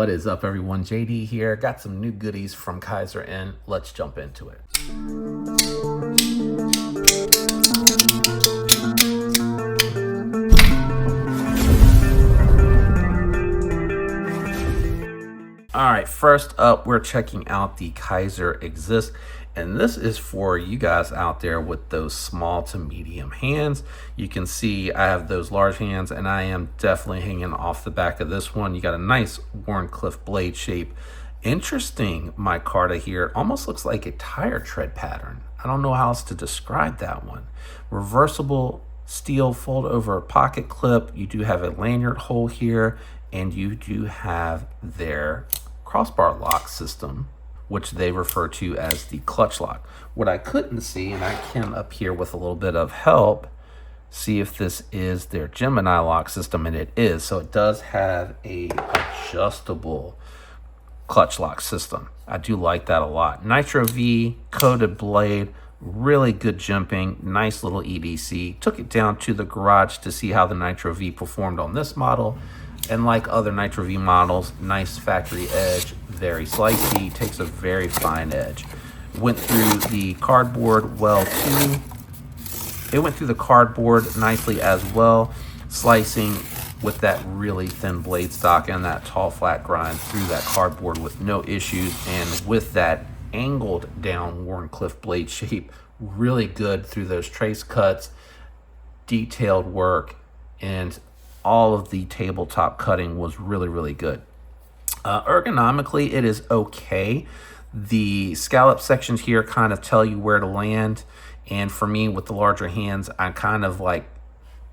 What is up, everyone? JD here. Got some new goodies from Kizer and let's jump into it. All right, first up, we're checking out the Kizer Exist. And this is for you guys out there with those small to medium hands. You can see I have those large hands and I am definitely hanging off the back of this one. You got a nice Wharncliffe blade shape. Interesting micarta here. Almost looks like a tire tread pattern. I don't know how else to describe that one. Reversible steel fold over pocket clip. You do have a lanyard hole here and you do have their crossbar lock system, which they refer to as the clutch lock. What I couldn't see, and I can up here with a little bit of help, see if this is their Gemini lock system, and it is. So it does have a adjustable clutch lock system. I do like that a lot. Nitro V, coated blade, really good jimping, nice little EDC. Took it down to the garage to see how the Nitro V performed on this model. And like other Nitro V models, nice factory edge, very slicey, takes a very fine edge. Went through the cardboard well too. It went through the cardboard nicely as well, slicing with that really thin blade stock and that tall flat grind through that cardboard with no issues. And with that angled down Wharncliffe blade shape, really good through those trace cuts, detailed work, and all of the tabletop cutting was really good. Ergonomically, it is okay. The scallop sections here kind of tell you where to land. And for me, with the larger hands, I kind of like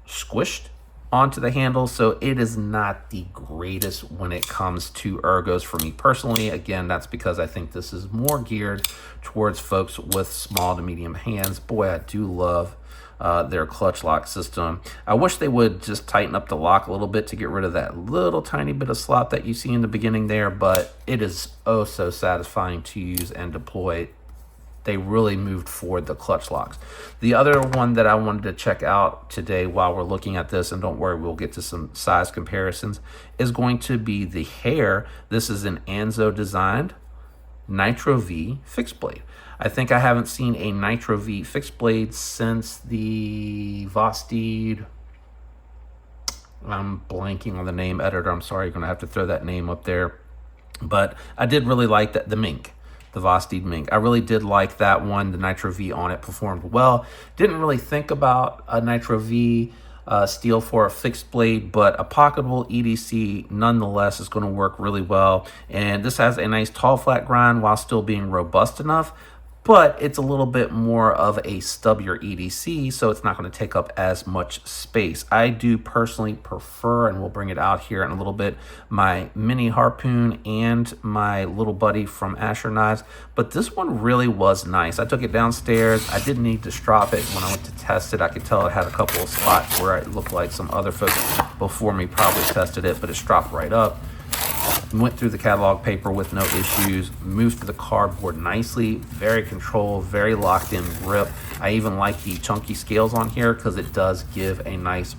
squished onto the handle. So it is not the greatest when it comes to ergos for me personally. Again, that's because I think this is more geared towards folks with small to medium hands. Boy, I do love their clutch lock system. I wish they would just tighten up the lock a little bit to get rid of that little tiny bit of slop that you see in the beginning there, but it is oh so satisfying to use and deploy. They really moved forward the clutch locks. The other one that I wanted to check out today while we're looking at this, and don't worry, we'll get to some size comparisons, is going to be the Hare. This is an Anzo designed Nitro V fixed blade. I think I haven't seen a Nitro V fixed blade since the Vosteed. I'm blanking on the name, editor. I'm sorry, you're going to have to throw that name up there. But I did really like that, the Mink, the Vosteed Mink. I really did like that one. The Nitro V on it performed well. Didn't really think about a Nitro V steel for a fixed blade, but a pocketable EDC nonetheless is going to work really well. And this has a nice tall flat grind while still being robust enough, but it's a little bit more of a stubbier EDC, so it's not going to take up as much space. I do personally prefer, and we'll bring it out here in a little bit, my mini harpoon and my little buddy from Asher Knives, but this one really was nice. I took it downstairs. I didn't need to strop it. When I went to test it, I could tell it had a couple of spots where it looked like some other folks before me probably tested it, but it stropped right up. Went through the catalog paper with no issues, moved through the cardboard nicely, very controlled, very locked in grip. I even like the chunky scales on here because it does give a nice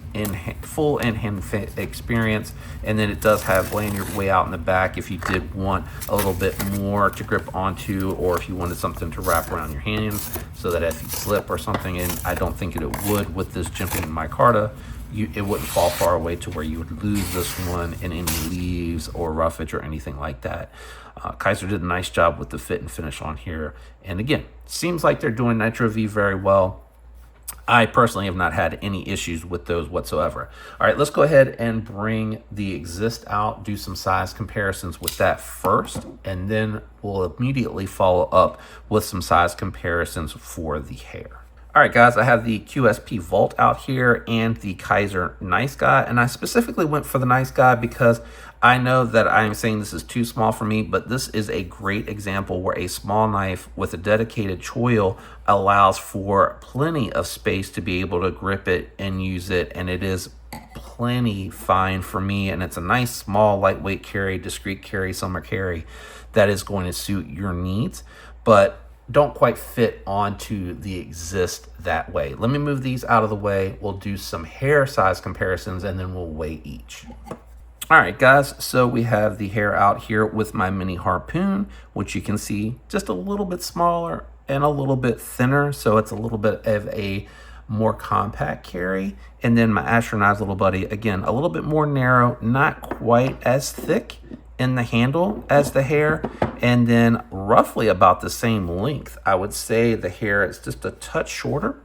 full in-hand experience. And then it does have lanyard way out in the back if you did want a little bit more to grip onto, or if you wanted something to wrap around your hands so that if you slip or something, and I don't think it would with this jimping micarta, it wouldn't fall far away to where you would lose this one in any leaves or roughage or anything like that. Kizer did a nice job with the fit and finish on here. And again, seems like they're doing Nitro V very well. I personally have not had any issues with those whatsoever. All right, let's go ahead and bring the Exist out, do some size comparisons with that first, and then we'll immediately follow up with some size comparisons for the Hare. All right, guys, I have the QSP Vault out here and the Kizer Nice Guy, and I specifically went for the Nice Guy because I know that I am saying this is too small for me, but this is a great example where a small knife with a dedicated choil allows for plenty of space to be able to grip it and use it, and it is plenty fine for me, and it's a nice, small, lightweight carry, discreet carry, summer carry that is going to suit your needs, but don't quite fit onto the Exist that way. Let me move these out of the way. We'll do some Hare size comparisons and then we'll weigh each. All right, guys, so we have the Hare out here with my mini harpoon, which you can see just a little bit smaller and a little bit thinner. So it's a little bit of a more compact carry. And then my Astronauts little buddy, again, a little bit more narrow, not quite as thick in the handle as the Hare, and then roughly about the same length. I would say the Hare is just a touch shorter.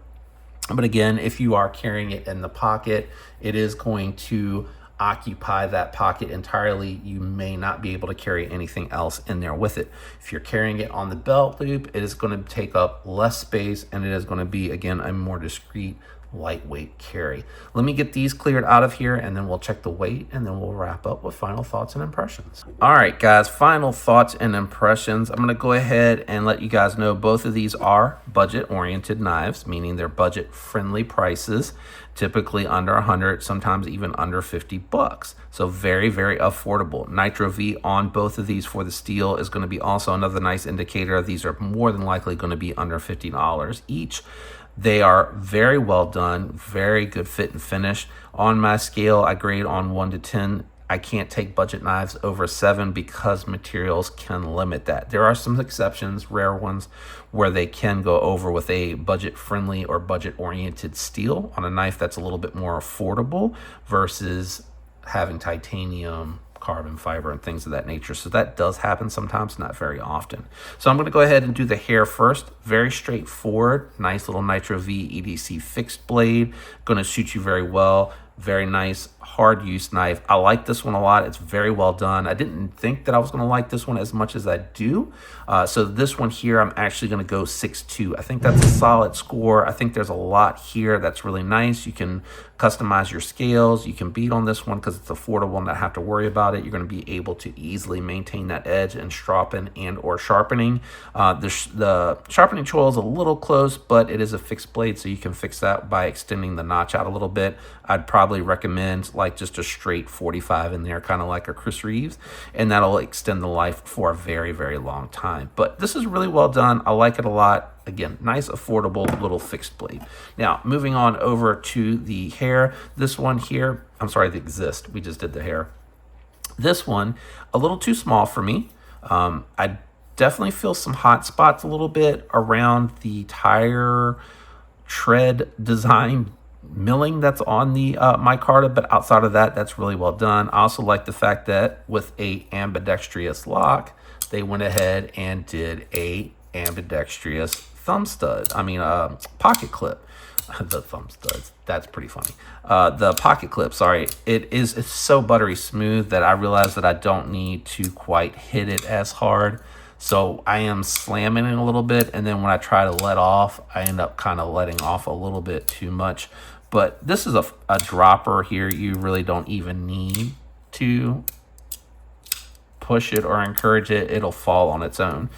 But again, if you are carrying it in the pocket, it is going to occupy that pocket entirely. You may not be able to carry anything else in there with it. If you're carrying it on the belt loop, it is going to take up less space, and it is going to be, again, a more discreet, lightweight carry. Let me get these cleared out of here, and then we'll check the weight, and then we'll wrap up with final thoughts and impressions. All right, guys, final thoughts and impressions. I'm going to go ahead and let you guys know both of these are budget-oriented knives, meaning they're budget-friendly prices, typically under 100, sometimes even under 50 bucks. So very, very affordable. Nitro V on both of these for the steel is going to be also another nice indicator. These are more than likely going to be under $50 each. They are very well done, very good fit and finish. On my scale, I grade on 1 to 10. I can't take budget knives over 7 because materials can limit that. There are some exceptions, rare ones, where they can go over with a budget-friendly or budget-oriented steel on a knife that's a little bit more affordable versus having titanium, carbon fiber, and things of that nature. So that does happen sometimes, not very often. So I'm going to go ahead and do the Hare first. Very straightforward, nice little Nitro V EDC fixed blade. Going to shoot you very well. Very nice, hard use knife. I like this one a lot. It's very well done. I didn't think that I was going to like this one as much as I do. So this one here, I'm actually going to go 6.2. I think that's a solid score. I think there's a lot here that's really nice. You can customize your scales. You can beat on this one because it's affordable and not have to worry about it. You're going to be able to easily maintain that edge and stropping and or sharpening. The sharpening choil is a little close, but it is a fixed blade, so you can fix that by extending the notch out a little bit. I'd probably recommend like just a straight 45 in there, kind of like a Chris Reeves, and that'll extend the life for a very, very long time. But this is really well done. I like it a lot. Again, nice, affordable little fixed blade. Now, moving on over to the Hare. This one here, I'm sorry, the Exist. We just did the Hare. This one, a little too small for me. I definitely feel some hot spots a little bit around the tire tread design milling that's on the micarta, but outside of that, that's really well done. I also like the fact that with a ambidextrous lock, they went ahead and did a ambidextrous pocket clip. The thumb studs, that's pretty funny. The pocket clip, sorry, it's so buttery smooth that I realize that I don't need to quite hit it as hard. So I am slamming it a little bit, and then when I try to let off, I end up kind of letting off a little bit too much. But this is a dropper here. You really don't even need to push it or encourage it. It'll fall on its own.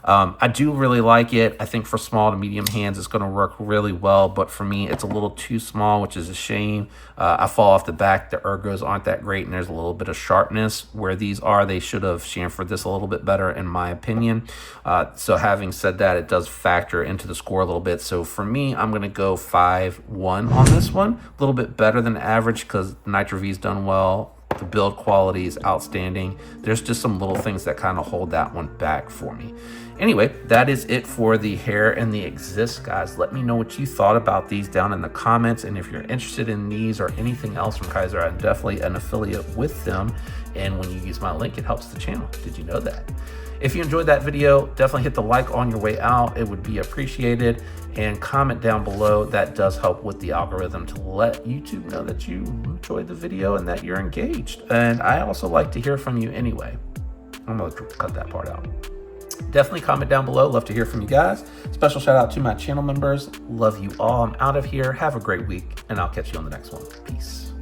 I do really like it. I think for small to medium hands, it's going to work really well. But for me, it's a little too small, which is a shame. I fall off the back. The ergos aren't that great, and there's a little bit of sharpness where these are. They should have chamfered this a little bit better, in my opinion. So having said that, it does factor into the score a little bit. So for me, I'm going to go 5.1 on this one. A little bit better than average because Nitro V's done well. The build quality is outstanding. There's just some little things that kind of hold that one back for me. Anyway, that is it for the Hare and the Exist, guys. Let me know what you thought about these down in the comments. And if you're interested in these or anything else from Kizer, I'm definitely an affiliate with them. And when you use my link, it helps the channel. Did you know that? If you enjoyed that video, definitely hit the like on your way out. It would be appreciated. And comment down below. That does help with the algorithm to let YouTube know that you enjoyed the video and that you're engaged. And I also like to hear from you anyway. I'm going to cut that part out. Definitely comment down below. Love to hear from you guys. Special shout out to my channel members. Love you all. I'm out of here. Have a great week, and I'll catch you on the next one. Peace.